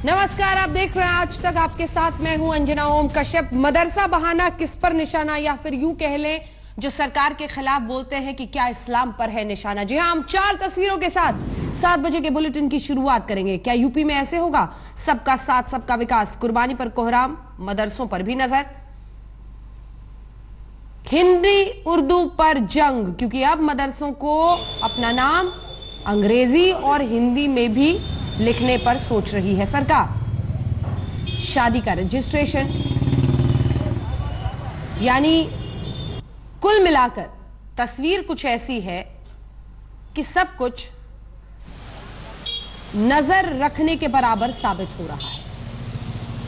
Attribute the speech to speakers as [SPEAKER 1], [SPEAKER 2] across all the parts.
[SPEAKER 1] नमस्कार, आप देख रहे हैं आज तक। आपके साथ मैं हूं अंजना ओम कश्यप। मदरसा बहाना किस पर निशाना, या फिर यूं कह लें जो सरकार के खिलाफ बोलते हैं कि क्या इस्लाम पर है निशाना। जी हां, हम 4 तस्वीरों के साथ 7 बजे के बुलेटिन की शुरुआत करेंगे। क्या यूपी में ऐसे होगा? सबका साथ सबका विकास, कुर्बानी पर कोहराम, मदरसों पर भी नजर, हिंदी उर्दू पर जंग, क्योंकि अब मदरसों को अपना नाम अंग्रेजी और हिंदी में भी लिखने पर सोच रही है सरकार। शादी का रजिस्ट्रेशन, यानी कुल मिलाकर तस्वीर कुछ ऐसी है कि सब कुछ नजर रखने के बराबर साबित हो रहा है।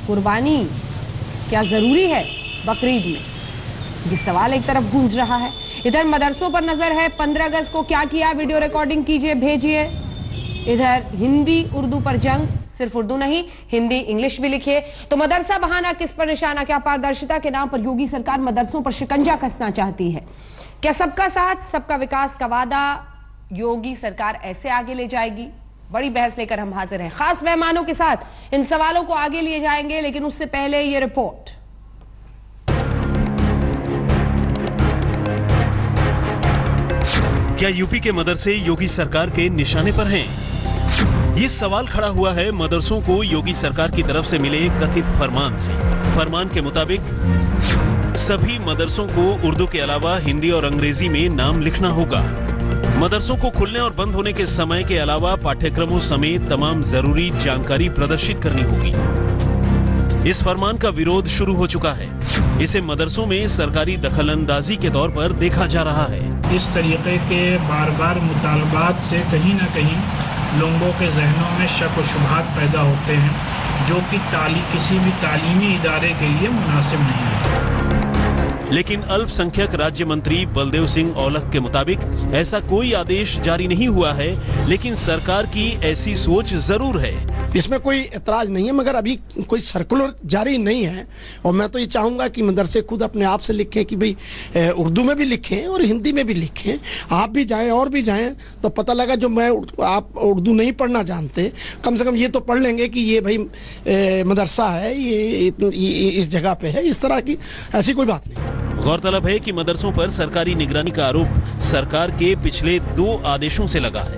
[SPEAKER 1] कुर्बानी क्या जरूरी है बकरीद में? ये सवाल एक तरफ गूंज रहा है। इधर मदरसों पर नजर है। 15 अगस्त को क्या किया, वीडियो रिकॉर्डिंग कीजिए, भेजिए। इधर हिंदी उर्दू पर जंग, सिर्फ उर्दू नहीं हिंदी इंग्लिश भी लिखिए। तो मदरसा बहाना किस पर निशाना? क्या पारदर्शिता के नाम पर योगी सरकार मदरसों पर शिकंजा कसना चाहती है? क्या सबका साथ सबका विकास का वादा योगी सरकार ऐसे आगे ले जाएगी? बड़ी बहस लेकर हम हाजिर हैं। खास मेहमानों के साथ इन सवालों को आगे लिए जाएंगे, लेकिन उससे पहले ये रिपोर्ट।
[SPEAKER 2] क्या यूपी के मदरसे योगी सरकार के निशाने पर हैं? ये सवाल खड़ा हुआ है मदरसों को योगी सरकार की तरफ से मिले कथित फरमान से। फरमान के मुताबिक सभी मदरसों को उर्दू के अलावा हिंदी और अंग्रेजी में नाम लिखना होगा। मदरसों को खुलने और बंद होने के समय के अलावा पाठ्यक्रमों समेत तमाम जरूरी जानकारी प्रदर्शित करनी होगी। इस फरमान का विरोध शुरू हो चुका है। इसे मदरसों में सरकारी दखलंदाजी के तौर पर देखा जा रहा है।
[SPEAKER 3] इस तरीके के बार बार मुतालबात से कहीं ना कहीं लोगों के जहनों में शक व शुबहात पैदा होते हैं, जो कि किसी भी तालीमी इदारे के लिए मुनासिब नहीं है।
[SPEAKER 2] लेकिन अल्पसंख्यक राज्य मंत्री बलदेव सिंह औलख के मुताबिक ऐसा कोई आदेश जारी नहीं हुआ है, लेकिन सरकार की ऐसी सोच जरूर है।
[SPEAKER 4] इसमें कोई एतराज नहीं है, मगर अभी कोई सर्कुलर जारी नहीं है। और मैं तो ये चाहूंगा कि मदरसे खुद अपने आप से लिखें कि भाई उर्दू में भी लिखें और हिंदी में भी लिखें। आप भी जाएं और भी जाएं तो पता लगा जो आप उर्दू नहीं पढ़ना जानते, कम से कम ये तो पढ़ लेंगे कि ये भाई मदरसा है, ये इस जगह पे है। इस तरह की ऐसी कोई बात नहीं।
[SPEAKER 2] गौरतलब है कि मदरसों पर सरकारी निगरानी का आरोप सरकार के पिछले 2 आदेशों से लगा है।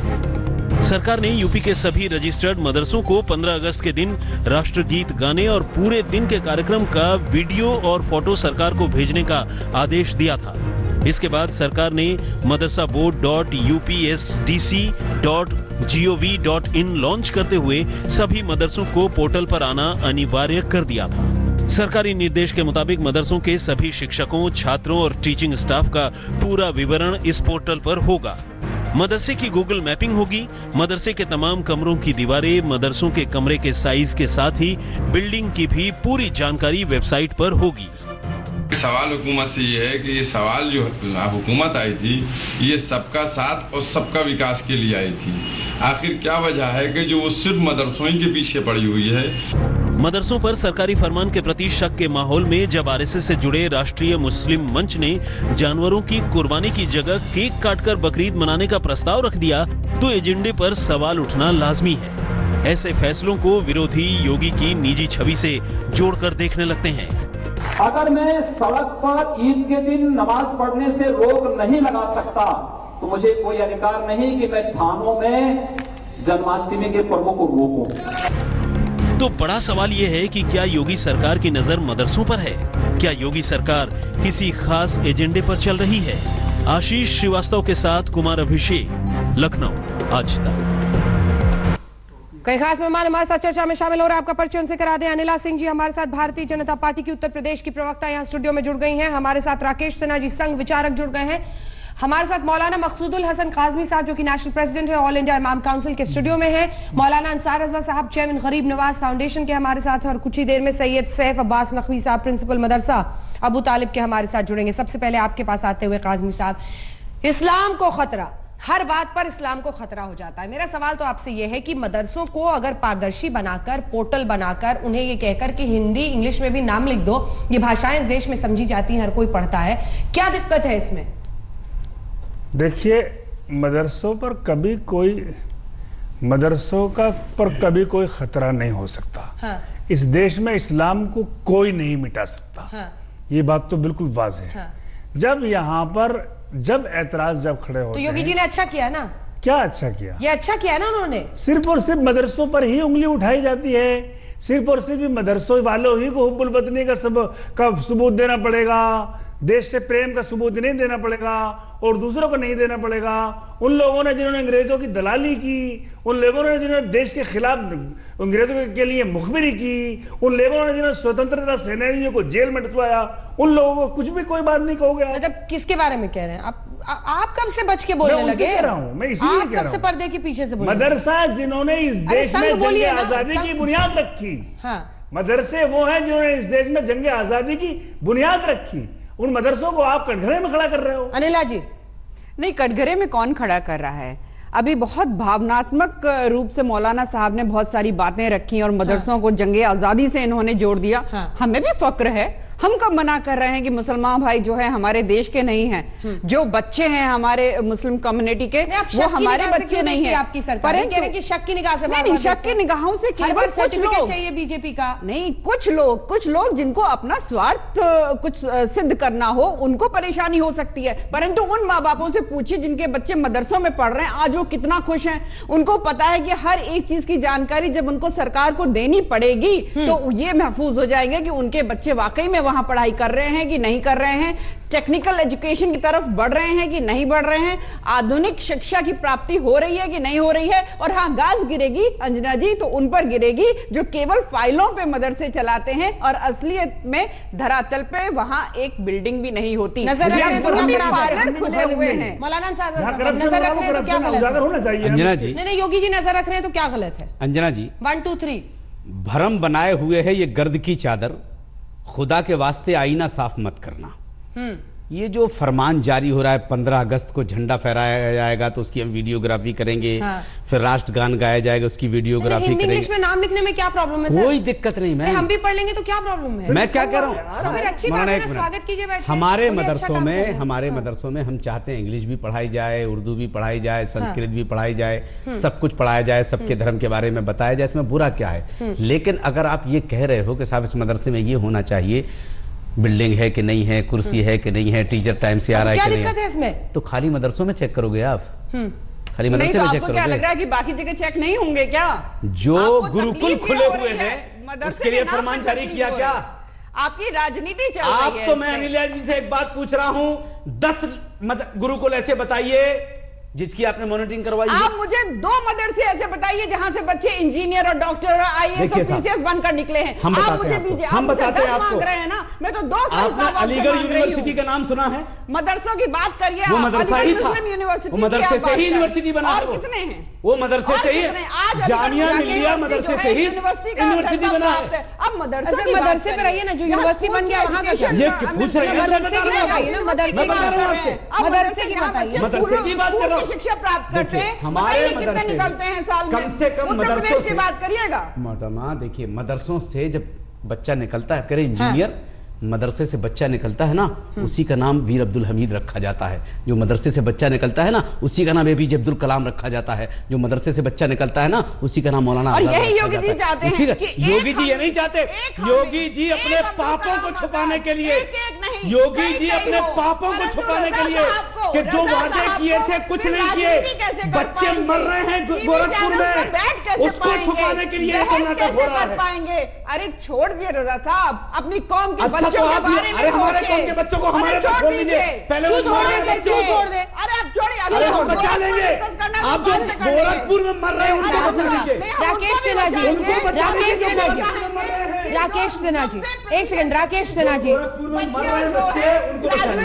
[SPEAKER 2] सरकार ने यूपी के सभी रजिस्टर्ड मदरसों को 15 अगस्त के दिन राष्ट्रगीत गाने और पूरे दिन के कार्यक्रम का वीडियो और फोटो सरकार को भेजने का आदेश दिया था। इसके बाद सरकार ने madrasaboard.upsdc.gov.in लॉन्च करते हुए सभी मदरसों को पोर्टल पर आना अनिवार्य कर दिया था। सरकारी निर्देश के मुताबिक मदरसों के सभी शिक्षकों, छात्रों और टीचिंग स्टाफ का पूरा विवरण इस पोर्टल पर होगा। मदरसे की गूगल मैपिंग होगी। मदरसे के तमाम कमरों की दीवारें, मदरसों के कमरे के साइज के साथ ही बिल्डिंग की भी पूरी जानकारी वेबसाइट पर होगी।
[SPEAKER 5] सवाल हुकूमत से ये है कि ये सवाल जो हुकूमत आई थी, ये सबका साथ और सबका विकास के लिए आई थी। आखिर क्या वजह है कि जो वो सिर्फ मदरसों ही के पीछे पड़ी हुई है?
[SPEAKER 2] मदरसों पर सरकारी फरमान के प्रति शक के माहौल में जब आरएसएस से जुड़े राष्ट्रीय मुस्लिम मंच ने जानवरों की कुर्बानी की जगह केक काटकर बकरीद मनाने का प्रस्ताव रख दिया, तो एजेंडे पर सवाल उठना लाजमी है। ऐसे फैसलों को विरोधी योगी की निजी छवि से जोड़कर देखने लगते हैं।
[SPEAKER 6] अगर मैं सड़क पर ईद के दिन नमाज पढ़ने से रोक नहीं लगा सकता, तो मुझे कोई अधिकार नहीं कि मैं थानों में जन्माष्टमी के पर्वों को रोकूं।
[SPEAKER 2] तो बड़ा सवाल यह है कि क्या योगी सरकार की नजर मदरसों पर है? क्या योगी सरकार किसी खास एजेंडे पर चल रही है? आशीष श्रीवास्तव के साथ कुमार अभिषेक, लखनऊ, आज तक।
[SPEAKER 1] कई खास मेहमान हमारे साथ चर्चा में शामिल हो रहे हैं। आपका परिचय उनसे करा दें। अनिला सिंह जी हमारे साथ भारतीय जनता पार्टी की उत्तर प्रदेश की प्रवक्ता यहाँ स्टूडियो में जुड़ गई हैं। हमारे साथ राकेश सिन्हा जी संघ विचारक जुड़ गए हैं। हमारे साथ मौलाना मकसूदुल हसन काजमी साहब जो कि नेशनल प्रेसिडेंट है ऑल इंडिया इमाम काउंसिल के स्टूडियो में है। मौलाना अंसार रजा साहब चेयरमैन गरीब नवाज फाउंडेशन के हमारे साथ हैं। और कुछ ही देर में सैयद सैफ अब्बास नकवी साहब प्रिंसिपल मदरसा अबू तालिब के हमारे साथ जुड़ेंगे। सबसे पहले आपके पास आते हुए काजमी साहब, इस्लाम को खतरा, हर बात पर इस्लाम को खतरा हो जाता है। मेरा सवाल तो आपसे यह है कि मदरसों को अगर पारदर्शी बनाकर, पोर्टल बनाकर, उन्हें ये कहकर कि हिंदी इंग्लिश में भी नाम लिख दो, ये भाषाएं इस देश में समझी जाती हैं, हर कोई पढ़ता है, क्या दिक्कत है इसमें?
[SPEAKER 3] देखिए, मदरसों पर कभी कोई मदरसों का पर कभी कोई खतरा नहीं हो सकता।
[SPEAKER 1] हाँ।
[SPEAKER 3] इस देश में इस्लाम को कोई नहीं मिटा सकता।
[SPEAKER 1] हाँ।
[SPEAKER 3] ये बात तो बिल्कुल वाज़ेह है।
[SPEAKER 1] हाँ।
[SPEAKER 3] जब यहाँ पर जब ऐतराज जब खड़े होते
[SPEAKER 1] तो योगी जी ने अच्छा किया ना?
[SPEAKER 3] क्या अच्छा किया?
[SPEAKER 1] ये अच्छा किया ना उन्होंने?
[SPEAKER 3] सिर्फ और सिर्फ मदरसों पर ही उंगली उठाई जाती है, सिर्फ और सिर्फ मदरसों वालों ही को हुब्बुल वतनी का सबूत देना पड़ेगा, देश से प्रेम का सबूत नहीं देना पड़ेगा और दूसरों को नहीं देना पड़ेगा। उन लोगों ने जिन्होंने अंग्रेजों की दलाली की, उन लोगों ने जिन्होंने देश के खिलाफ अंग्रेजों के लिए मुखबिरी की, उन लोगों ने जिन्होंने स्वतंत्रता सेनानियों को जेल में डलवाया, उन लोगों को कुछ भी कोई बात नहीं कहोगे।
[SPEAKER 1] मतलब किसके बारे में कह रहे हैं आप कब से बच के बोलने लगे?
[SPEAKER 3] कह रहा हूं मैं, इसीलिए कह रहा हूं।
[SPEAKER 1] कब से पर्दे के पीछे से बोल रहे हैं?
[SPEAKER 3] मदरसा जिन्होंने इस देश में जंग आजादी की बुनियाद रखी।
[SPEAKER 1] हाँ।
[SPEAKER 3] मदरसे वो हैं जिन्होंने इस देश में जंग आजादी की बुनियाद रखी। उन मदरसों को आप कटघरे में खड़ा कर रहे हो।
[SPEAKER 1] अनिला जी,
[SPEAKER 7] नहीं, कटघरे में कौन खड़ा कर रहा है? अभी बहुत भावनात्मक रूप से मौलाना साहब ने बहुत सारी बातें रखी और मदरसों
[SPEAKER 1] हाँ।
[SPEAKER 7] को जंगे आजादी से इन्होंने जोड़ दिया।
[SPEAKER 1] हाँ।
[SPEAKER 7] हमें भी फक्र है। हम कब मना कर रहे हैं कि मुसलमान भाई जो है हमारे देश के नहीं हैं, जो बच्चे हैं हमारे मुस्लिम कम्युनिटी के वो हमारे बच्चे नहीं है।
[SPEAKER 1] आपकी सरकार कह रहे हैं कि शक की निगाह से
[SPEAKER 7] नहीं, शक की निगाहों से केवल कुछ लोग
[SPEAKER 1] चाहिए बीजेपी का
[SPEAKER 7] नहीं, कुछ लोग जिनको अपना स्वार्थ कुछ सिद्ध करना हो उनको परेशानी हो सकती है, परंतु उन माँ बापों से पूछिए जिनके बच्चे मदरसों में पढ़ रहे हैं आज वो कितना खुश हैं। उनको पता है कि हर एक चीज की जानकारी जब उनको सरकार को देनी पड़ेगी तो ये महफूज हो जाएंगे कि उनके बच्चे वाकई में वहां पढ़ाई कर रहे हैं कि नहीं कर रहे हैं, टेक्निकल एजुकेशन की तरफ बढ़ रहे हैं कि नहीं बढ़ रहे हैं, आधुनिक शिक्षा की प्राप्ति हो रही है कि नहीं हो रही है। और हाँ, गाज गिरेगी अंजना जी तो उन पर गिरेगी जो केवल फाइलों पे मदरसे चलाते हैं और असलियत में धरातल पे वहां एक बिल्डिंग भी नहीं होती।
[SPEAKER 1] नजर रख रहे हैं तो
[SPEAKER 7] खुले हुए हैं।
[SPEAKER 1] मौलाना साहब नजर रख रहे हैं तो क्या गलत है?
[SPEAKER 8] अंजना जी,
[SPEAKER 1] नहीं, योगी जी नजर रख रहे हैं तो क्या गलत है?
[SPEAKER 8] अंजना जी,
[SPEAKER 1] 1 2 3
[SPEAKER 8] भरम बनाए हुए है ये गर्द की चादर, खुदा के वास्ते आईना साफ मत करना। ये जो फरमान जारी हो रहा है 15 अगस्त को झंडा फहराया जाएगा तो उसकी हम वीडियोग्राफी करेंगे। हाँ। फिर राष्ट्रगान गाया जाएगा, उसकी वीडियोग्राफी करेंगे।
[SPEAKER 1] इंग्लिश में नाम लिखने में क्या प्रॉब्लम है?
[SPEAKER 8] कोई दिक्कत नहीं। मैं
[SPEAKER 1] हम भी पढ़ लेंगे तो क्या प्रॉब्लम है?
[SPEAKER 8] मैं क्या कह रहा हूँ,
[SPEAKER 1] स्वागत कीजिए।
[SPEAKER 8] हमारे मदरसों में हम चाहते हैं इंग्लिश भी पढ़ाई जाए, उर्दू भी पढ़ाई जाए, संस्कृत भी पढ़ाई जाए, सब कुछ पढ़ाया जाए, सबके धर्म के बारे में बताया जाए, इसमें बुरा क्या है? लेकिन अगर आप ये कह रहे हो कि साहब इस मदरसे में ये होना चाहिए, बिल्डिंग है कि नहीं है, कुर्सी है कि नहीं है, टीचर टाइम से आ रहा है कि नहीं है, इसमें तो खाली मदरसों में चेक करोगे आप? खाली मदरसे में चेक करोगे?
[SPEAKER 7] क्या लग रहा है कि बाकी जगह चेक नहीं होंगे क्या?
[SPEAKER 8] जो गुरुकुल खुले हुए हैं उसके लिए फरमान जारी किया क्या?
[SPEAKER 7] आपकी राजनीति चल रही है।
[SPEAKER 8] आप तो मैं अनिला जी से एक बात पूछ रहा हूं, 10 गुरुकुल ऐसे बताइए जिसकी आपने मॉनिटरिंग करवाई।
[SPEAKER 7] आप मुझे 2 मदरसे ऐसे बताइए जहां से बच्चे इंजीनियर और डॉक्टर और आईएएस और पीसीएस बनकर निकले हैं। आप मुझे दीजिए।
[SPEAKER 8] हम बताते हैं आपको।
[SPEAKER 7] मांग रहे हैं ना, मैं तो 2
[SPEAKER 8] आपने अलीगढ़ यूनिवर्सिटी का नाम सुना है?
[SPEAKER 7] मदरसों की बात करिए।
[SPEAKER 8] वो मदरसा ही था,
[SPEAKER 7] यूनिवर्सिटी
[SPEAKER 8] मदरसे से ही यूनिवर्सिटी बना है।
[SPEAKER 7] कितने हैं
[SPEAKER 8] वो मदरसे से ही? जामिया मिलिया मदरसे से ही यूनिवर्सिटी बना है।
[SPEAKER 7] अब
[SPEAKER 1] मदरसे पे रहिए ना, जो यूनिवर्सिटी बन गया वहां का क्या?
[SPEAKER 8] ये पूछ रहे हैं,
[SPEAKER 1] मदरसे की बताइए ना, मदरसे की बताइए।
[SPEAKER 8] मदरसे की बात कर रहा हूं।
[SPEAKER 7] शिक्षा प्राप्त करते हैं,
[SPEAKER 8] हमारे
[SPEAKER 7] कितने निकलते हैं साल में?
[SPEAKER 8] कम से कम मदरसों
[SPEAKER 7] की बात करिएगा।
[SPEAKER 8] मोहतरमा देखिए, मदरसों से जब बच्चा निकलता है, कह रहे इंजीनियर, मदरसे से बच्चा निकलता है ना, उसी का नाम वीर अब्दुल हमीद रखा जाता है। जो मदरसे से बच्चा निकलता है ना, उसी का नाम एपीजे अब्दुल कलाम रखा जाता है। जो मदरसे से बच्चा निकलता है ना, उसी का नाम मौलाना
[SPEAKER 7] आजाद रखा जाता है। योगी जी चाहते हैं
[SPEAKER 8] कि योगी जी ये नहीं चाहते। योगी जी अपने पापों को छुपाने के लिए, योगी जी अपने पापों को छुपाने के लिए कि जो वादे किए थे कुछ नहीं किए, बच्चे मर रहे हैं गोरखपुर में, उसको छुपाने के लिए नाटक हो रहा है।
[SPEAKER 7] अरे छोड़ दिए रजा साहब, अपनी कौम के
[SPEAKER 8] अच्छा तो आप, अरे हमारे कौम के बच्चों को हमारे पर छोड़ दीजिए। पहले वो
[SPEAKER 1] छोड़ दे, छोड़ दे।
[SPEAKER 7] अरे आप छोड़िए,
[SPEAKER 8] अरे हम बचा लेंगे। आप जो गोरखपुर में मर रहे हैं उनको बचा लीजिए।
[SPEAKER 1] राकेश सिन्हा जी, राकेश सिन्हा जी, एक सेकंड। राकेश सिन्हा जी,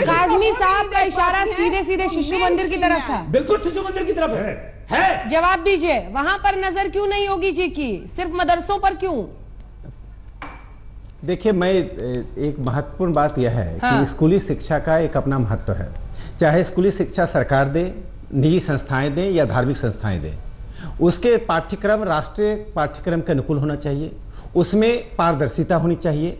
[SPEAKER 1] काजमी साहब का इशारा सीधे सीधे शिशु मंदिर की तरफ था।
[SPEAKER 8] बिल्कुल शिशु मंदिर की तरफ है।
[SPEAKER 1] जवाब दीजिए, वहां पर नजर क्यों नहीं योगी जी की, सिर्फ मदरसों पर क्यों?
[SPEAKER 9] देखिए, मैं एक महत्वपूर्ण बात यह है कि स्कूली शिक्षा का एक अपना महत्व है। चाहे स्कूली शिक्षा सरकार दे, निजी संस्थाएं दें या धार्मिक संस्थाएं दें, उसके पाठ्यक्रम राष्ट्रीय पाठ्यक्रम के अनुकूल होना चाहिए, उसमें पारदर्शिता होनी चाहिए।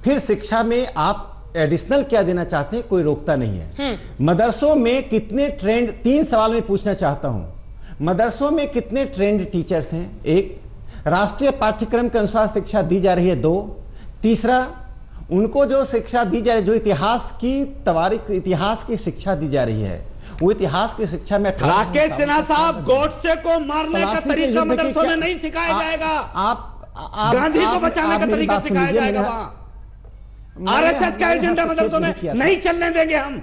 [SPEAKER 9] फिर शिक्षा में आप एडिशनल क्या देना चाहते हैं, कोई रोकता नहीं है। मदरसों में कितने ट्रेंड, 3 सवाल में पूछना चाहता हूं। मदरसों में कितने ट्रेंड टीचर्स हैं? एक, राष्ट्रीय पाठ्यक्रम के अनुसार शिक्षा दी जा रही है। 2, तीसरा, उनको जो शिक्षा दी जा रही है, जो इतिहास की तवारीख, इतिहास की शिक्षा दी जा रही है, वो इतिहास की शिक्षा में
[SPEAKER 4] राकेश सिन्हा साहब, गोडसे को मारने का तरीका मदरसों में नहीं सिखाया जाएगा।
[SPEAKER 9] आप
[SPEAKER 4] गांधी को बचाने का तरीका सिखाया जाएगा वहां। आरएसएस का एजेंडा मदरसों में नहीं चलने देंगे हम।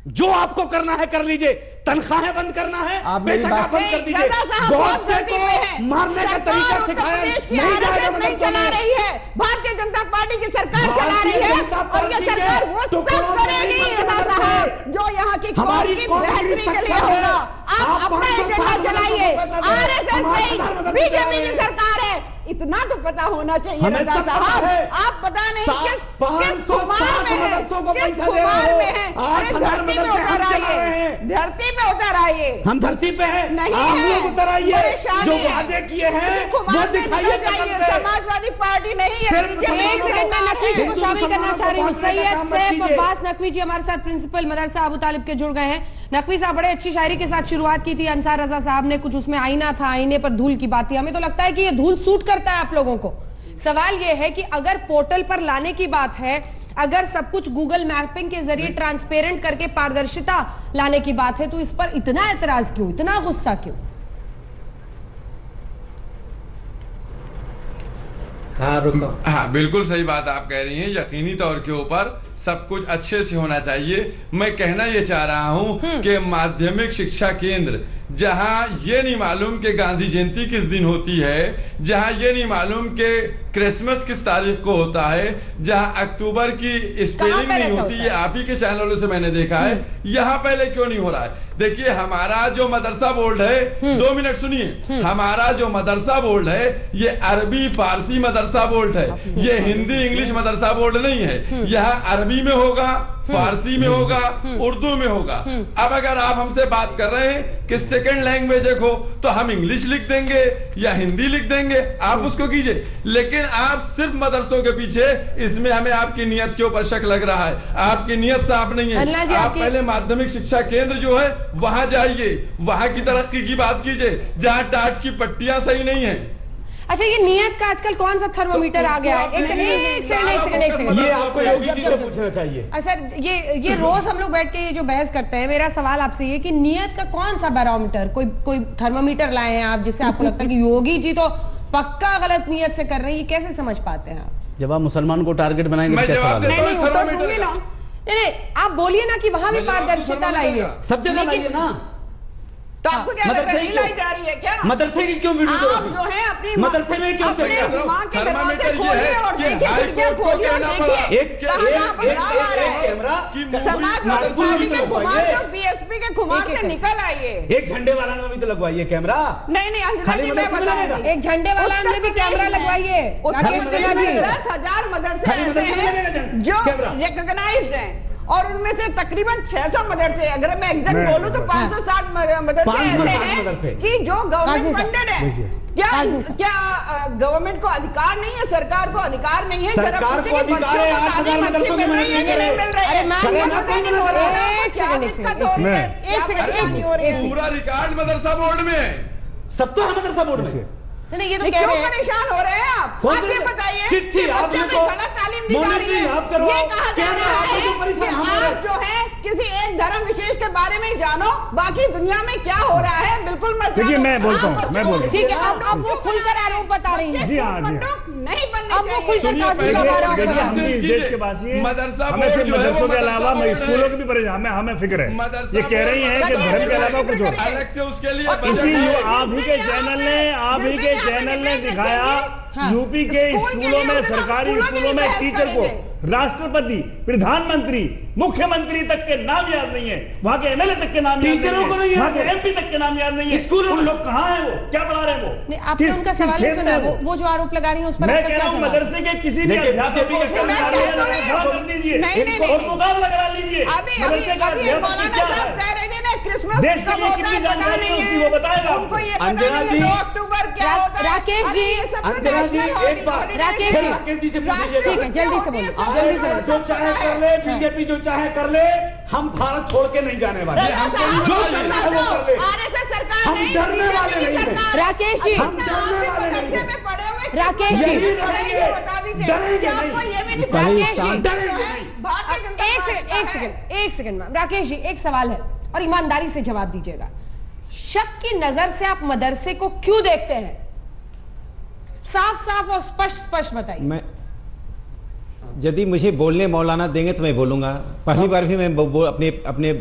[SPEAKER 4] जो आपको करना है कर लीजिए, तनख्वाहें बंद करना है बेशक आप बंद कर दीजिए। गोडसे को मारने का तरीका सिखाया नहीं जाएगा।
[SPEAKER 7] नहीं चला रही है, भारतीय जनता पार्टी की सरकार चला रही है, और ये सरकार वो सब करेगी रजा साहब जो यहाँ की कौम की बेहतरी के लिए होगा। आप अपना एजेंडा चलाइए, आरएसएस नहीं, बीजेपी की सरकार है, इतना तो पता होना चाहिए रजा साहब। आप पता नहीं किस कुमार में है, किस कुमार में है। धरती में उतर आइए, धरती में उतर आइए।
[SPEAKER 4] हम धरती पे हैं,
[SPEAKER 7] नहीं
[SPEAKER 4] आप
[SPEAKER 7] है,
[SPEAKER 4] लोग उतर आइए, जो वादे किए हैं वो दिखाइए।
[SPEAKER 7] समाजवादी पार्टी नहीं है।
[SPEAKER 1] नकवी जी को शामिल करना चाह रही हूँ। सैयद सैफ अब्बास नकवी जी हमारे साथ प्रिंसिपल मदरसा अबू तालिब के जुड़ गए हैं। नकवी साहब, बड़े अच्छी शायरी के साथ शुरुआत की थी अंसार रजा साहब ने, कुछ उसमें आईना था, आईने पर धूल की बात थी। हमें तो लगता है कि ये धूल सूट करता है आप लोगों को। सवाल ये है कि अगर पोर्टल पर लाने की बात है, अगर सब कुछ गूगल मैपिंग के जरिए ट्रांसपेरेंट करके पारदर्शिता लाने की बात है, तो इस पर इतना एतराज क्यों, इतना गुस्सा क्यों?
[SPEAKER 5] हाँ, बिल्कुल सही बात आप कह रही हैं। यकीनी तौर के ऊपर सब कुछ अच्छे से होना चाहिए। मैं कहना ये चाह रहा हूँ कि माध्यमिक शिक्षा केंद्र जहाँ ये नहीं मालूम कि गांधी जयंती किस दिन होती है, जहाँ ये नहीं मालूम कि क्रिसमस किस तारीख को होता है, जहाँ अक्टूबर की स्पेलिंग नहीं होती, ये आप ही के चैनलों से मैंने देखा है, यहाँ पहले क्यों नहीं हो रहा है? देखिए, हमारा जो मदरसा बोर्ड है, 2 मिनट सुनिए, हमारा जो मदरसा बोर्ड है ये अरबी फारसी मदरसा बोर्ड है, ये हिंदी इंग्लिश मदरसा बोर्ड नहीं है। यहाँ अरबी में होगा, फारसी में होगा, उर्दू में होगा। अब अगर आप हमसे बात कर रहे हैं कि सेकंड लैंग्वेज हो, तो हम इंग्लिश लिख देंगे या हिंदी लिख देंगे, आप उसको कीजिए। लेकिन आप सिर्फ मदरसों के पीछे, इसमें हमें आपकी नियत के ऊपर शक लग रहा है। आपकी नियत साफ नहीं है। आप पहले माध्यमिक शिक्षा केंद्र जो है वहां जाइए, वहां की तरक्की की बात कीजिए, जहां टाट की पट्टियां सही नहीं है।
[SPEAKER 1] अच्छा, ये नियत का आजकल कौन सा थर्मोमीटर आ गया है? एक सेकंड,
[SPEAKER 4] ये आपको योगी जी से पूछना चाहिए।
[SPEAKER 1] सर, ये रोज हम लोग बैठ के ये जो बहस करते हैं, मेरा सवाल आपसे ये कि नियत का कौन सा बैरोमीटर, कोई थर्मोमीटर लाए हैं आप जिससे आपको लगता है कि योगी जी तो पक्का गलत नियत से कर रहे हैं? ये कैसे समझ पाते हैं आप?
[SPEAKER 8] जब आप मुसलमान को टारगेट बनाएंगे,
[SPEAKER 1] नहीं, आप बोलिए ना कि वहां भी पारदर्शिता लाइए,
[SPEAKER 4] सब जगह लाइए ना।
[SPEAKER 7] तो आपको क्या लग रहा है, लाई जा रही है क्या?
[SPEAKER 4] मदरसे की क्यों वीडियो
[SPEAKER 7] आप जो है अपनी
[SPEAKER 4] मदरसे में क्यों
[SPEAKER 5] थर्मामीटर ये है कि हाई कोर्ट को कहना पड़ा
[SPEAKER 4] एक कैमरा
[SPEAKER 7] समाजवादी के कुमार जो बीएसपी के कुमार से निकल आइए।
[SPEAKER 4] एक झंडे वाला में भी तो लगवाइए कैमरा।
[SPEAKER 7] नहीं, अंजना जी मैं बता रही हूं,
[SPEAKER 1] एक झंडे वाला में भी कैमरा लगवाइए। राकेश सिन्हा जी,
[SPEAKER 7] 10,000 मदरसे ऐसे हैं जो रिकॉग्नाइज्ड हैं, और उनमें से तकरीबन 600 मदरसे, अगर मैं एग्जैक्ट बोलूं तो 560 मदरसे ऐसे हैं कि जो गवर्नमेंट फंडेड है। क्या गवर्नमेंट को अधिकार नहीं है, सरकार को अधिकार नहीं है?
[SPEAKER 4] सरकार को अधिकार है 8,000 मदरसों में
[SPEAKER 7] मिल
[SPEAKER 5] रही। पूरा रिकॉर्ड मदरसा बोर्ड में,
[SPEAKER 4] सब तो है मदरसा बोर्ड में।
[SPEAKER 1] नहीं, ये तो कह रहे हैं।
[SPEAKER 7] परेशान हो रहे हैं आप? ये बताइए,
[SPEAKER 4] चिट्ठी आप
[SPEAKER 7] गलत तालीम दी जा रही है, ये कहा जा रहा है कि आप जो है किसी एक धर्म विशेष के बारे में जानो, बाकी दुनिया में क्या हो रहा है बिल्कुल मत जानो।
[SPEAKER 10] देखिए, मैं बोलता हूँ, मैं बोल रहा हूँ।
[SPEAKER 1] ठीक है, अब वो खुलकर आरोप बता रही है।
[SPEAKER 10] जी हाँ,
[SPEAKER 7] नहीं बनने
[SPEAKER 1] अब वो खुलकर
[SPEAKER 10] देश के वासी
[SPEAKER 5] मदरसा
[SPEAKER 10] हमें सिर्फ मदरसों के अलावा स्कूलों की भी परेशानी, हमें फिक्र है। ये कह रही है कि धर्म के अलावा कुछ और
[SPEAKER 5] अलग से उसके लिए
[SPEAKER 10] इसीलिए आप ही के चैनल ने दिखाया, यूपी के स्कूलों में, सरकारी स्कूलों में टीचर को राष्ट्रपति, प्रधानमंत्री, मुख्यमंत्री तक के नाम याद नहीं है, वहां के एमएलए तक के नाम, टीचरों को नहीं, वहां के एमपी तक के नाम याद नहीं है। स्कूलों लोग कहाँ हैं, वो क्या पढ़ा रहे हैं? वो
[SPEAKER 1] आपने उनका सवाल नहीं सुना, वो जो आरोप लगा रही है उस पर
[SPEAKER 10] मैं कह रहा हूँ मदरसे के किसी भी अध्यापक को खड़ा कर दीजिए और मुकाबला करा लीजिए। मदरसे का अध्यापक क्या है, देश के लिए कितनी जानकारी है उसकी वो बताएगा।
[SPEAKER 4] अंजना जी,
[SPEAKER 7] 2 अक्टूबर क्या होता है?
[SPEAKER 1] राकेश जी,
[SPEAKER 4] अंजना जी, एक बात
[SPEAKER 1] राकेश जी
[SPEAKER 4] से पूछिए।
[SPEAKER 1] ठीक है, जल्दी से बोलो, जल्दी से।
[SPEAKER 4] जो चाहे कर ले, बीजेपी जो चाहे कर ले, हम भारत छोड़ के नहीं जाने वाले। जो
[SPEAKER 7] आरएसएस सरकार
[SPEAKER 10] हम डरने वाले नहीं हैं।
[SPEAKER 1] राकेश जी, राकेश जी,
[SPEAKER 10] डरेंगे नहीं।
[SPEAKER 1] राकेश जी, एक सेकंड मैम। राकेश जी, एक सवाल है और ईमानदारी से जवाब दीजिएगा। शक की नजर से आप मदरसे को क्यों देखते हैं? साफ साफ और स्पष्ट बताइए।
[SPEAKER 9] मैं यदि मुझे बोलने मौलाना देंगे तो मैं बोलूंगा। पहली बार भी मैं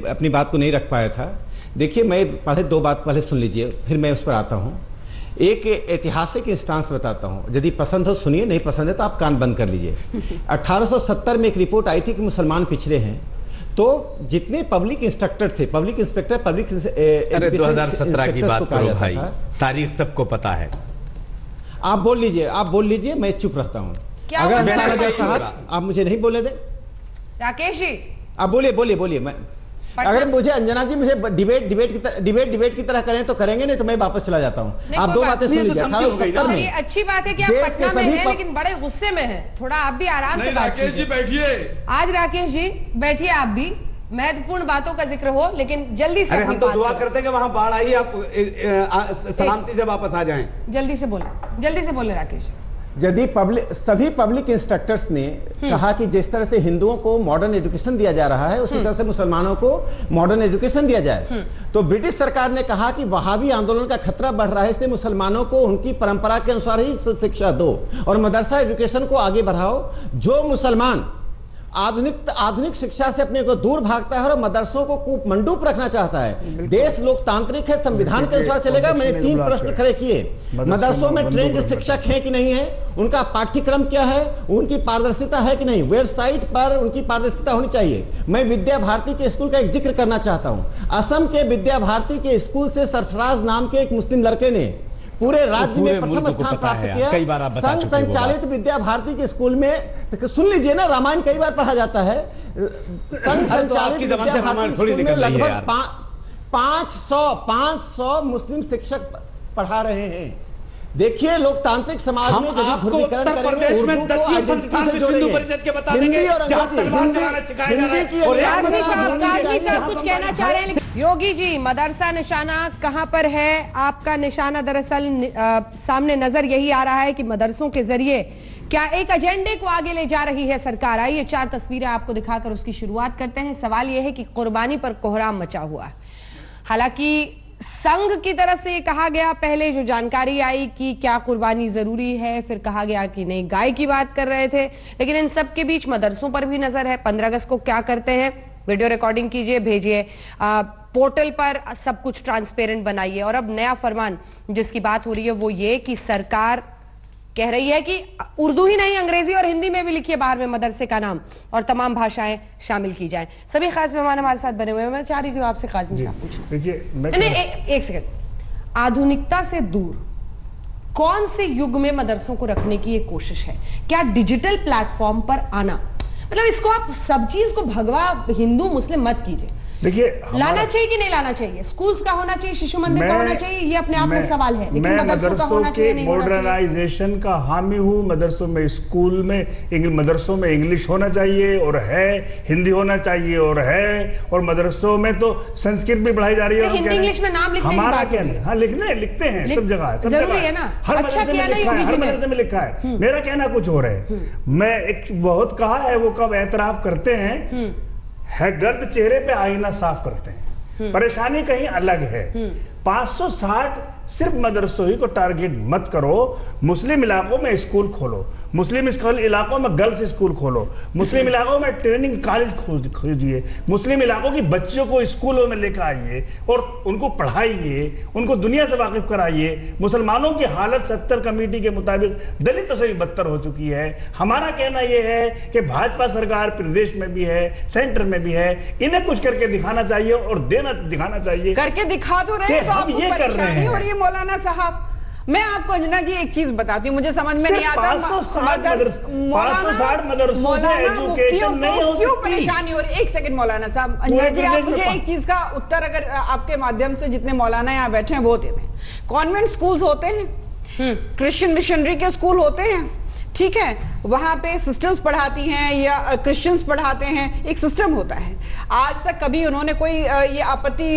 [SPEAKER 9] अपनी बात को नहीं रख पाया था। देखिए, मैं पहले दो बात पहले सुन लीजिए, फिर मैं उस पर आता हूँ। एक ऐतिहासिक इंस्टांस बताता हूँ, यदि पसंद हो सुनिए, नहीं पसंद है तो आप कान बंद कर लीजिए। 1870 में एक रिपोर्ट आई थी कि मुसलमान पिछड़े हैं, तो जितने पब्लिक इंस्ट्रक्टर थे, पब्लिक इंस्पेक्टर, पब्लिक
[SPEAKER 8] 2017 की बात करो भाई, तारीख सबको पता है।
[SPEAKER 9] आप बोल लीजिए, मैं चुप रहता हूँ। अगर साहब आप मुझे नहीं बोले दे।
[SPEAKER 1] राकेश जी,
[SPEAKER 9] आप बोलिए। मैं अगर मुझे अंजना जी मुझे डिबेट की तरह करें तो करेंगे, नहीं तो मैं वापस चला जाता हूँ। आप दो बातें सुन लीजिए।
[SPEAKER 1] ये अच्छी बात है कि आप पटना में हैं, लेकिन बड़े गुस्से में हैं। थोड़ा आप भी आराम से।
[SPEAKER 5] राकेश जी बैठिए।
[SPEAKER 1] आज राकेश जी बैठिए, आप भी महत्वपूर्ण बातों का जिक्र हो, लेकिन जल्दी से।
[SPEAKER 8] हम तो दुआ करते हैं कि वहां बाढ़ आई, आप सलामती से वापस आ जाएं।
[SPEAKER 1] जल्दी से बोले राकेश।
[SPEAKER 9] यदि सभी पब्लिक इंस्ट्रक्टर्स ने कहा कि जिस तरह से हिंदुओं को मॉडर्न एजुकेशन दिया जा रहा है, उसी तरह से मुसलमानों को मॉडर्न एजुकेशन दिया जाए, तो ब्रिटिश सरकार ने कहा कि वहाबी आंदोलन का खतरा बढ़ रहा है, इसलिए मुसलमानों को उनकी परंपरा के अनुसार ही शिक्षा दो और मदरसा एजुकेशन को आगे बढ़ाओ। जो मुसलमान आधुनिक शिक्षा से अपने को दूर भागता है और मदरसों को कूपमंडूप रखना चाहता है। देश लोकतांत्रिक है, संविधान के अनुसार चलेगा। मैंने 3 प्रश्न खड़े किए। मदरसों में ट्रेंड शिक्षक है कि नहीं है, उनका पाठ्यक्रम क्या है, उनकी पारदर्शिता है कि नहीं, वेबसाइट पर उनकी पारदर्शिता होनी चाहिए। मैं विद्या भारती के स्कूल का एक जिक्र करना चाहता हूं। असम के विद्या भारती के स्कूल से सरफराज नाम के एक मुस्लिम लड़के ने पूरे राज्य में प्रथम स्थान प्राप्त किया।
[SPEAKER 8] कई बार आप बता
[SPEAKER 9] संघ संचालित विद्या भारती के स्कूल में, सुन लीजिए ना, रामायण कई बार पढ़ा जाता है। संघ संचालित विद्या भारती स्कूल में लगभग 500 मुस्लिम शिक्षक पढ़ा रहे हैं। देखिए, लोकतांत्रिक समाज में यदि ध्रुवीकरण करेंगे,
[SPEAKER 8] में 10वीं संस्थान विश्व परिषद के बता देंगे,
[SPEAKER 9] हिंदी और अंग्रेजी
[SPEAKER 1] कुछ कहना चाह रहे हैं। योगी जी, मदरसा निशाना कहां पर है? आपका निशाना दरअसल सामने नजर यही आ रहा है कि मदरसों के जरिए क्या एक एजेंडे को आगे ले जा रही है सरकार। आइए 4 तस्वीरें आपको दिखाकर उसकी शुरुआत करते हैं। सवाल यह है कि कुर्बानी पर कोहराम मचा हुआ है। हालांकि संघ की तरफ से कहा गया, पहले जो जानकारी आई कि क्या कुर्बानी जरूरी है, फिर कहा गया कि नहीं, गाय की बात कर रहे थे, लेकिन इन सब के बीच मदरसों पर भी नजर है। 15 अगस्त को क्या करते हैं, वीडियो रिकॉर्डिंग कीजिए, भेजिए पोर्टल पर, सब कुछ ट्रांसपेरेंट बनाइए। और अब नया फरमान जिसकी बात हो रही है वो ये कि सरकार कह रही है कि उर्दू ही नहीं, अंग्रेजी और हिंदी में भी लिखिए बाहर में मदरसे का नाम, और तमाम भाषाएं शामिल की जाएं। सभी खास मेहमान हमारे साथ बने हुए हैं। मैं चाह रही थी आपसे काज़मी साहब पूछूं। देखिए, एक सेकंड, आधुनिकता से दूर कौन से युग में मदरसों को रखने की एक कोशिश है? क्या डिजिटल प्लेटफॉर्म पर आना, मतलब इसको आप सब चीज को भगवा हिंदू मुस्लिम मत कीजिए।
[SPEAKER 10] देखिए,
[SPEAKER 1] लाना चाहिए कि नहीं लाना चाहिए? स्कूल्स का होना चाहिए, शिशु मंदिर का होना चाहिए, ये अपने आप में सवाल है, लेकिन मदरसों का होना चाहिए, नहीं होना चाहिए?
[SPEAKER 10] मॉडर्नाइजेशन का हामी हूँ। मदरसों में, स्कूल में, मदरसों में इंग्लिश होना चाहिए और है, हिंदी होना चाहिए और है, और मदरसों में तो संस्कृत भी पढ़ाई जा रही है।
[SPEAKER 1] हिंदी इंग्लिश में नाम लिखने
[SPEAKER 10] हमारा क्या है? हाँ, लिखते हैं सब जगह,
[SPEAKER 1] जरूरी है ना।
[SPEAKER 10] हर
[SPEAKER 1] अच्छा किया ना योगी जी ने,
[SPEAKER 10] मदरसे में लिखा है। मेरा कहना कुछ और है। मैं एक बहुत कहा है, वो कब एतराफ करते हैं, है गर्द चेहरे पे आईना साफ करते हैं। परेशानी कहीं अलग है। 560 सिर्फ मदरसों ही को टारगेट मत करो। मुस्लिम इलाकों में स्कूल खोलो, मुस्लिम इलाकों में गर्ल्स स्कूल खोलो, मुस्लिम इलाकों में ट्रेनिंग कॉलेज खोलिए, मुस्लिम इलाकों की बच्चों को स्कूलों में लेकर आइए और उनको पढ़ाइए, उनको दुनिया से वाकिफ कराइए। मुसलमानों की हालत 70 कमेटी के मुताबिक दलितों से भी बदतर हो चुकी है। हमारा कहना यह है कि भाजपा सरकार प्रदेश में भी है, सेंटर में भी है, इन्हें कुछ करके दिखाना चाहिए और दिखाना चाहिए।
[SPEAKER 7] करके दिखा तो रहे हैं, तो
[SPEAKER 10] हम ये कर रहे हैं।
[SPEAKER 7] मौलाना साहब, मैं आपको अंजना जी एक चीज बताती हूँ, मुझे समझ में नहीं आता।
[SPEAKER 10] 560 मदरसों से एजुकेशन नहीं हो सकती।
[SPEAKER 7] क्यों परेशानी हो रही? एक सेकंड मौलाना साहब, अंजना जी आप मुझे एक चीज का उत्तर, अगर आपके माध्यम से जितने मौलाना यहाँ बैठे हैं वो दे दें। कॉन्वेंट स्कूल्स होते हैं, क्रिश्चियन मिशनरी के स्कूल होते हैं, ठीक है, वहां पे सिस्टर्स पढ़ाती हैं या क्रिश्चियंस पढ़ाते हैं, एक सिस्टम होता है। आज तक कभी उन्होंने कोई ये आपत्ति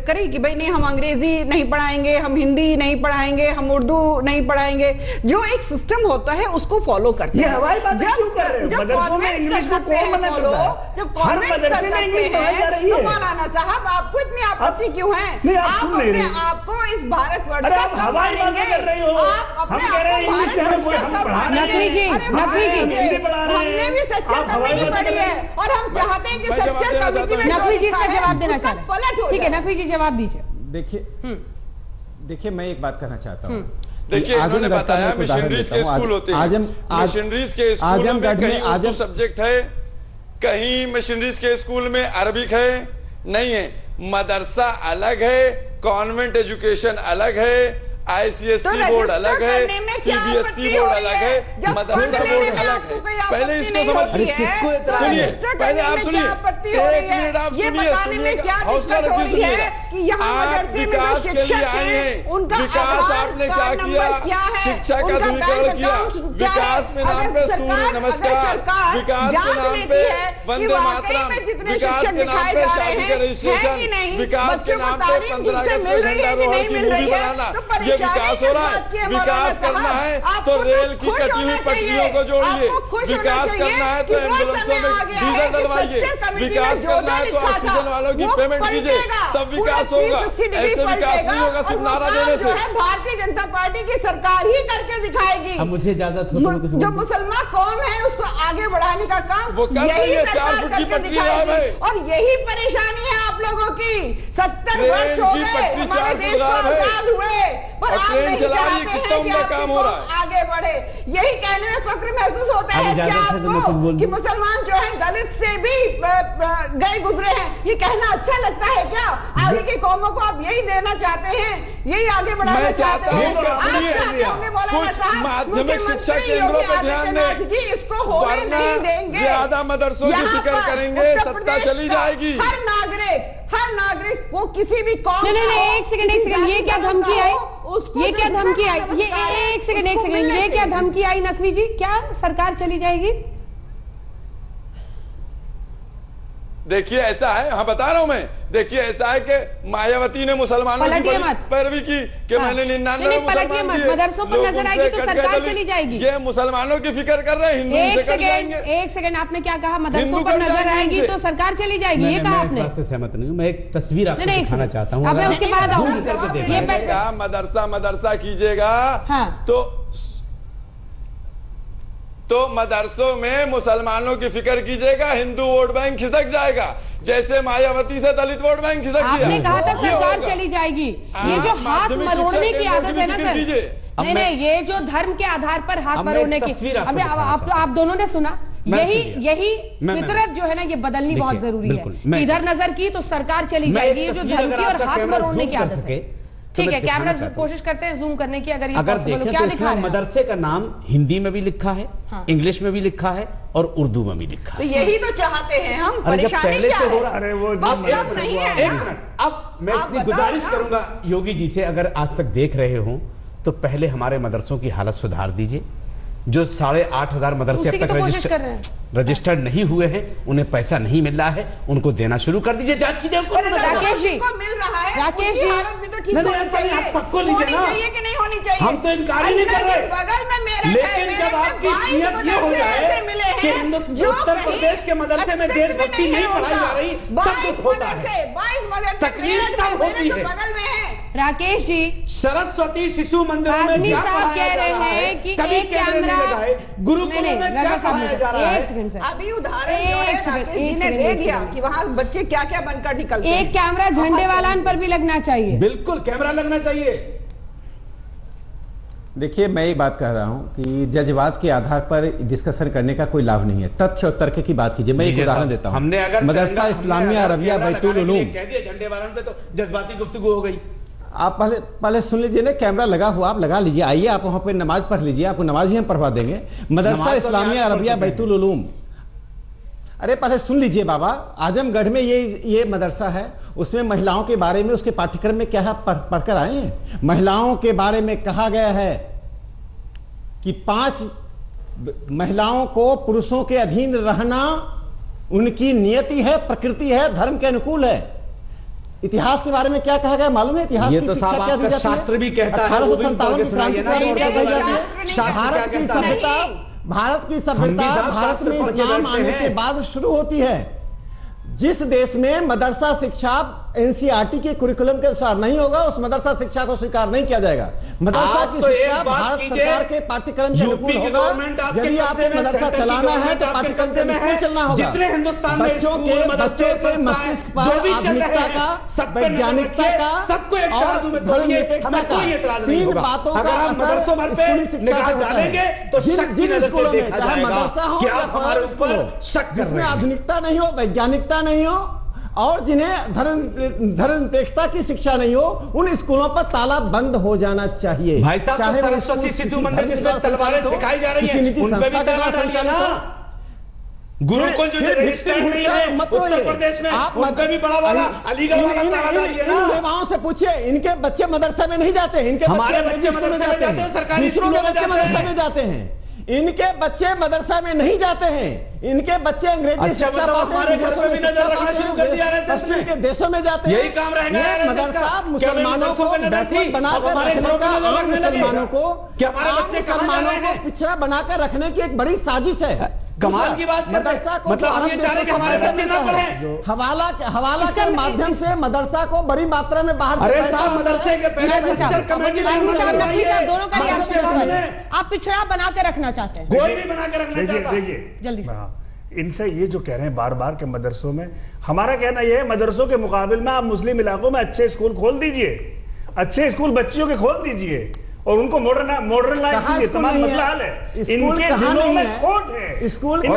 [SPEAKER 7] करी कि भाई नहीं हम अंग्रेजी नहीं पढ़ाएंगे, हम हिंदी नहीं पढ़ाएंगे, हम उर्दू नहीं पढ़ाएंगे? जो एक सिस्टम होता है उसको फॉलो करते हैं।
[SPEAKER 10] हवाई बातें क्यों कर रहे हो? मदरसों में इंग्लिश को कौन मना करता है?
[SPEAKER 7] जब
[SPEAKER 10] हर मदरसे में इंग्लिश पढ़ाई जा रही है।
[SPEAKER 7] मौलाना साहब आपको इतनी आपत्ति क्यों है?
[SPEAKER 10] आप
[SPEAKER 7] अपने आपको इस भारतवर्ष
[SPEAKER 10] का हवाई बातें कर रहे हो। हम कह रहे हैं इंग्लिश से हमें पढ़ा रहे हैं।
[SPEAKER 1] नकवी जी
[SPEAKER 10] हिंदी पढ़ा रहे हैं।
[SPEAKER 7] हमने भी सच्चा कमेटी पढ़ी है और हम चाहते हैं कि सच्चा कमेटी में
[SPEAKER 1] नकवी जी इसका जवाब देना चाह रहे हैं। ठीक है नकवी जी जवाब दीजिए।
[SPEAKER 9] देखिए मैं एक बात कहना चाहता हूँ।
[SPEAKER 5] देखिए इन्होंने बताया मिशनरीज के स्कूल होते हैं। मिशनरीज के स्कूलों में कहीं उर्दू सब्जेक्ट है, कहीं मिशनरीज के स्कूल में अरबिक है, नहीं है। मदरसा अलग है, कॉन्वेंट एजुकेशन अलग है, ICSE बोर्ड अलग है, CBSE बोर्ड अलग है, मदरसा बोर्ड अलग है। पहले इसको समझिए, सुनिए, पहले आप सुनिए, एक मिनट आप सुनिए, हौसला रखिए, सुनिएगा। आप विकास के लिए आए हैं, विकास आपने क्या किया? शिक्षा का ध्रुवीकरण किया, विकास के नाम पे सूर्य नमस्कार, विकास के नाम पे वंदे मातरम, विकास के नाम पे शादी का रजिस्ट्रेशन, विकास के नाम पे 15 अगस्त में झंडारोहण की मूवी बनाना, ये विकास हो रहा है। विकास करना है तो रेल की कटी हुई पटरियों को जोड़िए, विकास करना है तो एम्बुलेंसों में डीजल डलवाइए, विकास करना है तो ऑक्सीजन वालों की पेमेंट कीजिए, तब विकास होगा। ऐसे विकास नहीं होगा सिर्फ नारा देने से।
[SPEAKER 7] भारतीय जनता पार्टी की सरकार ही करके दिखाएगी।
[SPEAKER 8] अब मुझे इजाजत हो
[SPEAKER 7] जो मुसलमान कौम है उसको आगे बढ़ाने का काम
[SPEAKER 5] वो कर रही है। 4 फुट की पटरी है
[SPEAKER 7] और यही परेशानी है आप लोगों की। 70 वर्ष हो गए हमारे देश को आजाद हुए पर आप नहीं चाहते हैं कि काम हो रहा है आगे बढ़े। यही कहने में फक्र महसूस होता है कि आपको कि मुसलमान जो है दलित से भी गए गुजरे हैं, ये कहना अच्छा लगता है क्या? आगे की कौमों को आप यही देना चाहते हैं, यही आगे बढ़ाना चाहते हैं?
[SPEAKER 5] माध्यमिक शिक्षा केंद्रों पर ध्यान दें,
[SPEAKER 7] इसको होने नहीं देंगे।
[SPEAKER 5] ज्यादा मदरसों की फिक्र करेंगे, सत्ता चली जाएगी।
[SPEAKER 7] हर नागरिक वो किसी भी कौम
[SPEAKER 1] नहीं, एक सेकंड, ये क्या धमकी आई? ये क्या धमकी आई? ये एक सेकंड, ये क्या धमकी आई नकवी जी? क्या सरकार चली जाएगी?
[SPEAKER 5] देखिए ऐसा है, हाँ बता रहा हूं मैं। देखिए ऐसा है कि मायावती ने मुसलमानों की पैरवी की कि मैंने 99 मुसलमान दिए,
[SPEAKER 1] मदरसों पर नजर आएगी तो सरकार चली जाएगी।
[SPEAKER 5] ये मुसलमानों की फिक्र कर रहे हैं, हिंदू
[SPEAKER 1] एक सेकंड, आपने क्या कहा? मदरसों पर नजर आएगी तो सरकार चली जाएगी, ये कहा आपने?
[SPEAKER 8] मैं इस बात से सहमत नहीं हूं। मैं एक तस्वीर आपको दिखाना चाहता हूं।
[SPEAKER 1] मैं उसके बाद आऊंगी।
[SPEAKER 5] ये मदरसा कीजिएगा तो मदरसों में मुसलमानों की फिक्र कीजिएगा, हिंदू वोट बैंक खिसक जाएगा, जैसे मायावती से दलित वोट बैंक खिसक गया।
[SPEAKER 1] आपने कहा था सरकार चली जाएगी। ये जो हाथ मरोड़ने की आदत है ना सर, नहीं, ये जो धर्म के आधार पर हाथ मरोड़ने की, आप दोनों ने सुना, यही फितरत जो है ना, ये बदलनी बहुत जरूरी है। इधर नजर की तो सरकार चली जाएगी, ये जो धर्म की और हाथ मरोड़ने की आदत है। ठीक है, कैमरा कोशिश करते हैं जूम करने की। अगर
[SPEAKER 8] देखें तो इसमें मदरसे का नाम हिंदी में भी लिखा है, इंग्लिश में भी लिखा है और उर्दू में भी लिखा है।
[SPEAKER 7] तो यही तो चाहते हैं हम। परेशानी क्या है?
[SPEAKER 10] अरे वो
[SPEAKER 7] नहीं है।
[SPEAKER 8] एक मिनट, अब मैं इतनी गुजारिश करूंगा योगी जी से, अगर आज तक देख रहे हो तो पहले हमारे मदरसों की हालत सुधार दीजिए। जो 8,500 मदरसे अब तक रजिस्टर्ड नहीं हुए हैं, उन्हें पैसा नहीं मिल रहा है, उनको देना शुरू कर दीजिए। जांच कीजिए।
[SPEAKER 1] राकेश जी,
[SPEAKER 7] राकेश जी,
[SPEAKER 8] आप सबको लीजिए ना,
[SPEAKER 7] कि नहीं होनी चाहिए।
[SPEAKER 8] हम तो इनकार ही नहीं कर रहे,
[SPEAKER 7] बगल में मेरे,
[SPEAKER 8] लेकिन जब आपकी नीयत ये हो जाए कि हिंदुस्तान उत्तर प्रदेश के मदरसे में देशभक्ति नहीं पढ़ाई जा रही, तब दुख होता है, तकलीफ तब होती है।
[SPEAKER 7] बगल में है
[SPEAKER 1] राकेश जी,
[SPEAKER 8] सरस्वती शिशु मंदिरों में
[SPEAKER 1] क्या साहब कह रहे हैं कि एक कैमरा
[SPEAKER 8] गुरुकुलों में क्या पढ़ाया जा रहा है?
[SPEAKER 7] अभी उदाहरण दे दिया कि वहाँ बच्चे क्या क्या बनकर निकलते हैं।
[SPEAKER 1] एक कैमरा झंडे वालान पर भी लगना चाहिए।
[SPEAKER 8] बिल्कुल कैमरा लगना चाहिए।
[SPEAKER 9] देखिए मैं एक बात कह रहा हूं कि जज्बात के आधार पर डिस्कशन करने का कोई लाभ नहीं है। तत्य और तर्क की बात कीजिए। मैं एक उदाहरण देता हूं। मदरसा इस्लामिया अरबिया बैतुल उलूम
[SPEAKER 8] कह दिया झंडे वालान पे तो जज्बाती गुफ्तगू हो गई।
[SPEAKER 9] आप पहले सुन लीजिए ना, कैमरा लगा हुआ, आप लगा लीजिए, आइए आप वहां पे नमाज पढ़ लीजिए, आपको नमाज ही हम पढ़वा देंगे। मदरसा इस्लामिया अरबिया बैतुल उलूम, अरे पहले सुन लीजिए बाबा, आजमगढ़ में ये मदरसा है, उसमें महिलाओं के बारे में उसके पाठ्यक्रम में क्या पढ़कर आए हैं? महिलाओं के बारे में कहा गया है कि 5 महिलाओं को पुरुषों के अधीन रहना उनकी नियति है, प्रकृति है, धर्म के अनुकूल है। इतिहास के बारे में क्या कहा गया मालूम है? इतिहास की शिक्षा क्या दी जाती है?
[SPEAKER 8] शास्त्र भी कहता है,
[SPEAKER 9] 1857 की क्रांति भारत की सभ्यता, भारत में इस्लाम आने के बाद शुरू होती है। जिस देश में मदरसा शिक्षा एनसीईआरटी के कुरिकुलम के अनुसार नहीं होगा, उस मदरसा शिक्षा को स्वीकार नहीं किया जाएगा। मदरसा की शिक्षा भारत सरकार के पाठ्यक्रम के अनुकूल होगा। यदि आपको मदरसा चलाना है तो पाठ्यक्रम से अनुकूल चलना होगा।
[SPEAKER 10] जितने हिंदुस्तान में
[SPEAKER 9] बच्चों के मस्तिष्क पर आधुनिकता का, वैज्ञानिकता का और धर्मनिरपेक्षता का, तीन बातों का असर स्कूली शिक्षा से होता है। जिन स्कूलों में चाहे मदरसा हो या हमारे स्कूल हो, जिसमें आधुनिकता नहीं हो, वैज्ञानिकता नहीं हो और जिन्हें धर्मनिरपेक्षता की शिक्षा नहीं हो, उन स्कूलों पर ताला बंद हो जाना चाहिए।
[SPEAKER 8] भाई साहब,
[SPEAKER 9] चाहे
[SPEAKER 8] सरस्वती शिशु मंदिर जिसमें तलवारें सिखाई जा रही हैं, उन पे भी ताला संचालित हो। गुरुकुल जो रजिस्टर्ड नहीं है उत्तर प्रदेश में, उन पे भी बड़ा वाला अलीगढ़ वाला ताला डालिए ना।
[SPEAKER 9] इन युवाओं से पूछिए, इनके बच्चे मदरसा में नहीं जाते, इनके
[SPEAKER 8] हमारे बच्चे मदरसा में जाते हैं, सरकारी
[SPEAKER 9] दूसरों के बच्चे मदरसा में जाते हैं, इनके बच्चे मदरसा में नहीं जाते हैं, इनके बच्चे अंग्रेजी शिक्षा
[SPEAKER 10] हमारे घर में भी नजर रखना शुरू कर दिया है।
[SPEAKER 9] पश्चिम के देशों में जाते हैं,
[SPEAKER 10] यही काम रहेगा।
[SPEAKER 9] मदरसा मुसलमानों को बेहतर बनाकर रखने का, मुसलमानों को पिछड़ा बनाकर रखने की एक बड़ी साजिश है।
[SPEAKER 10] कमाल की बात
[SPEAKER 9] मदरसा को
[SPEAKER 10] मतलब ये चाह रहे कि हमारे बच्चे ना पढ़े।
[SPEAKER 9] हवाला के माध्यम से मदरसा को बड़ी मात्रा में बाहर,
[SPEAKER 10] अरे साहब मदरसे के पहले कमेटी
[SPEAKER 1] दोनों का रिएक्शन, आप पिछड़ा बना के रखना चाहते हैं?
[SPEAKER 10] कोई नहीं बना के रखना चाहता।
[SPEAKER 3] देखिए
[SPEAKER 1] जल्दी से
[SPEAKER 3] इनसे ये जो कह रहे हैं बार बार के मदरसों में, हमारा कहना यह है मदरसों के मुकाबले में आप मुस्लिम इलाकों में अच्छे स्कूल खोल दीजिए, अच्छे स्कूल बच्चियों के खोल दीजिए और उनको मॉडर्नाइज कीजिए। तमाम मसला हल है। इनके दिलों में खोट है,
[SPEAKER 9] स्कूल
[SPEAKER 3] एक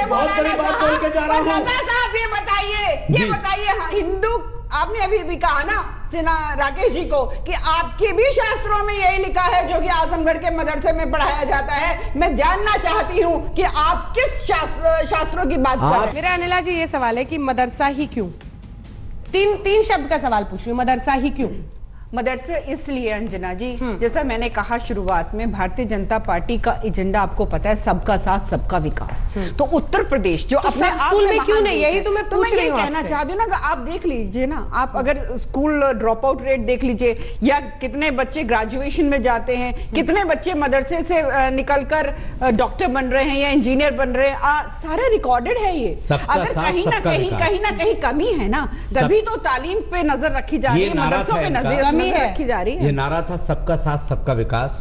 [SPEAKER 3] बहुत
[SPEAKER 10] बड़ी बात बोल के जा रहा हूँ।
[SPEAKER 7] ये बताइए हिंदू, आपने अभी भी कहा ना सिन्हा राकेश जी को कि आपके भी शास्त्रों में यही लिखा है जो कि आजमगढ़ के मदरसे में पढ़ाया जाता है। मैं जानना चाहती हूँ कि आप किस शास्त्रों की बात कर रहे हैं।
[SPEAKER 1] मेरा अनिला जी ये सवाल है कि मदरसा ही क्यों? तीन शब्द का सवाल पूछ रही हूँ, मदरसा ही क्यों?
[SPEAKER 7] मदरसे इसलिए अंजना जी, जैसा मैंने कहा शुरुआत में, भारतीय जनता पार्टी का एजेंडा आपको पता है सबका साथ सबका विकास। तो उत्तर प्रदेश जो
[SPEAKER 1] तो अपने स्कूल में क्यों नहीं, यही तो मैं पूछ रही हूँ,
[SPEAKER 7] कहना चाहती हूँ ना। आप देख लीजिए ना, आप अगर स्कूल ड्रॉप आउट रेट देख लीजिए, या कितने बच्चे ग्रेजुएशन में जाते हैं, कितने बच्चे मदरसे से निकलकर डॉक्टर बन रहे हैं या इंजीनियर बन रहे हैं, सारे रिकॉर्डेड है ये। अगर कहीं ना कहीं कमी है ना, तभी तो तालीम पे नजर रखी जा रही है, मदरसों पे नजर रखी जा रही है।
[SPEAKER 8] ये नारा था सबका साथ सबका विकास,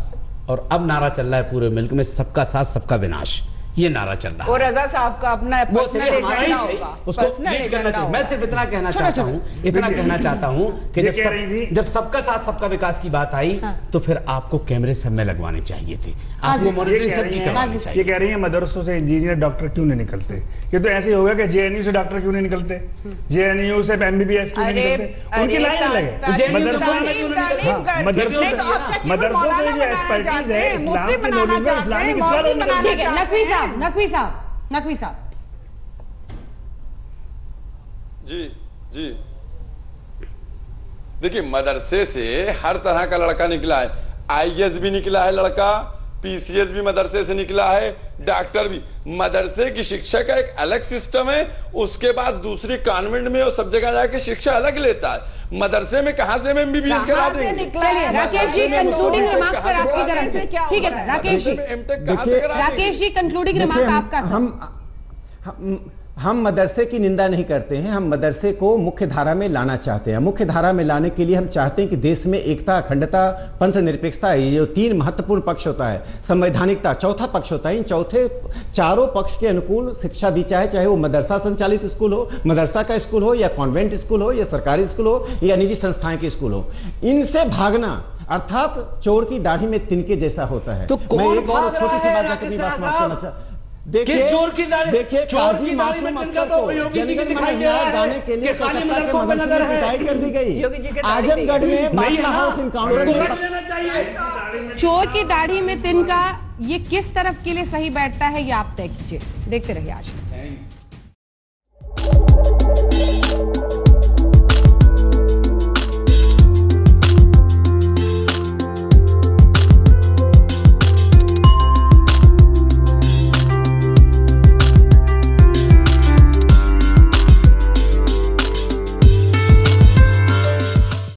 [SPEAKER 8] और अब नारा चल रहा है पूरे मुल्क में सबका साथ सबका विनाश। ये नारा चल रहा है।
[SPEAKER 7] और रजा साहब का अपना पर्सनल एजेंडा होगा,
[SPEAKER 8] उसको लीड करना चाहिए। मैं सिर्फ इतना कहना चाहता हूँ कि जब सबका साथ सबका विकास की बात आई तो फिर आपको कैमरे सब में लगवाने चाहिए थे, आपको मॉनिटरिंग सबकी करवानी चाहिए।
[SPEAKER 3] ये कह रही है मदरसों से इंजीनियर डॉक्टर क्यों नहीं निकलते? ये तो ऐसे ही होगा कि जेएनयू से डॉक्टर क्यों नहीं निकलते, जेएनयू से एमबीबीएस क्यों नहीं निकलते? उनकी लाइन अलग है। मदरसों में जो एक्सपर्टीज है इस्लाम के नॉलेज में, इस्लामिक स्कॉलर।
[SPEAKER 1] नकवी साहब
[SPEAKER 5] जी देखिए, मदरसे से हर तरह का लड़का निकला है। आईएएस भी निकला है लड़का, पीसीएस भी मदरसे से निकला है, डॉक्टर भी। मदरसे की शिक्षा का एक अलग सिस्टम है, उसके बाद दूसरी कॉन्वेंट में और सब जगह जाके शिक्षा अलग लेता है। मदरसे में कहां से एमबीबीएस करा देंगे?
[SPEAKER 1] चलिए Rakesh ji concluding remarks sir आपकी तरफ से, ठीक है sir. Rakesh ji concluding remark आपका सर।
[SPEAKER 9] हम मदरसे की निंदा नहीं करते हैं, हम मदरसे को मुख्य धारा में लाना चाहते हैं। मुख्य धारा में लाने के लिए हम चाहते हैं कि देश में एकता, अखंडता, पंथ निरपेक्षता, ये जो तीन महत्वपूर्ण पक्ष होता है, संवैधानिकता चौथा पक्ष होता है। इन चारों पक्ष के अनुकूल शिक्षा दी चाहे वो मदरसा संचालित स्कूल हो, मदरसा का स्कूल हो, या कॉन्वेंट स्कूल हो, या सरकारी स्कूल हो, या निजी संस्थाएं के स्कूल हो। इनसे भागना अर्थात चोर की दाढ़ी में तिनके जैसा होता है।
[SPEAKER 8] तो
[SPEAKER 9] मैं एक और छोटी सी बात देखिए, चोर की दाढ़ी में तिनका तो योगी जी के दिखाई दे रहा है जाने के लिए मदरसों पे नजर है, कर दी गई। आजमगढ़ में बाटला हाउस इनकाउंटर,
[SPEAKER 1] चोर की दाढ़ी में तिनका, ये किस तरफ के लिए सही बैठता है ये आप तय कीजिए। देखते रहिए आज तक।